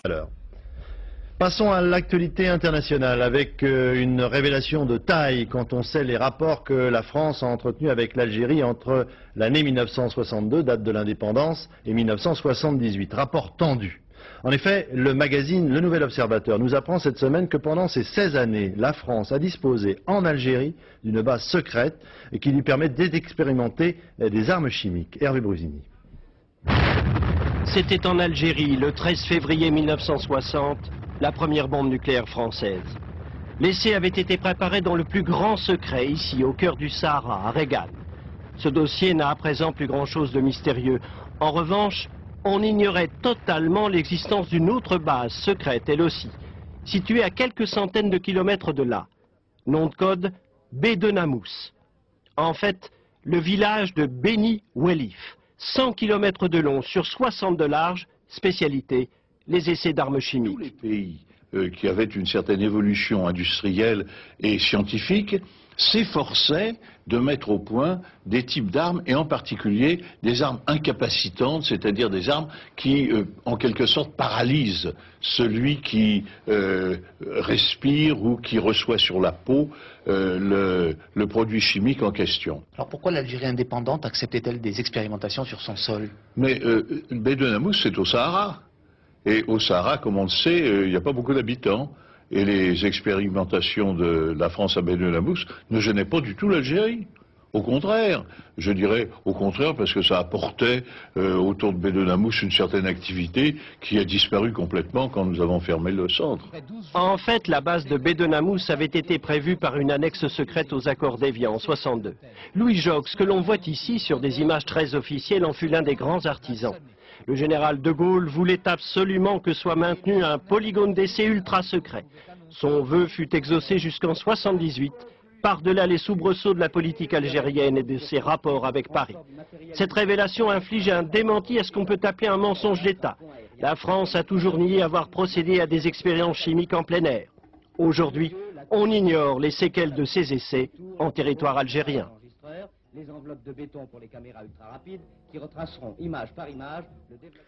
l'heure. Passons à l'actualité internationale avec une révélation de taille quand on sait les rapports que la France a entretenus avec l'Algérie entre l'année 1962, date de l'indépendance, et 1978. Rapport tendu. En effet, le magazine Le Nouvel Observateur nous apprend cette semaine que pendant ces 16 années, la France a disposé en Algérie d'une base secrète qui lui permet d'expérimenter des armes chimiques. Hervé Brusini. C'était en Algérie, le 13 février 1960, la première bombe nucléaire française. L'essai avait été préparé dans le plus grand secret, ici, au cœur du Sahara, à Reggane. Ce dossier n'a à présent plus grand-chose de mystérieux. En revanche, on ignorait totalement l'existence d'une autre base secrète, elle aussi, située à quelques centaines de kilomètres de là. Nom de code, Bédenamous. En fait, le village de Beni Welif. 100 km de long sur 60 de large, spécialité, les essais d'armes chimiques. Tous les pays qui avaient une certaine évolution industrielle et scientifique s'efforçaient de mettre au point des types d'armes, et en particulier des armes incapacitantes, c'est-à-dire des armes qui, en quelque sorte, paralysent celui qui respire ou qui reçoit sur la peau le produit chimique en question. Alors pourquoi l'Algérie indépendante acceptait-elle des expérimentations sur son sol? Mais Bédenamous, c'est au Sahara. Et au Sahara, comme on le sait, il n'y a pas beaucoup d'habitants. Et les expérimentations de la France à Bédenamous ne gênaient pas du tout l'Algérie. Au contraire, je dirais au contraire parce que ça apportait autour de Bédenamous une certaine activité qui a disparu complètement quand nous avons fermé le centre. En fait, la base de Bédenamous avait été prévue par une annexe secrète aux accords d'Évian en 62. Louis Jox, que l'on voit ici sur des images très officielles, en fut l'un des grands artisans. Le général de Gaulle voulait absolument que soit maintenu un polygone d'essai ultra secret. Son vœu fut exaucé jusqu'en 78, par-delà les soubresauts de la politique algérienne et de ses rapports avec Paris. Cette révélation inflige un démenti à ce qu'on peut appeler un mensonge d'État. La France a toujours nié avoir procédé à des expériences chimiques en plein air. Aujourd'hui, on ignore les séquelles de ces essais en territoire algérien. Les enveloppes de béton pour les caméras ultra rapides qui retraceront image par image le développement.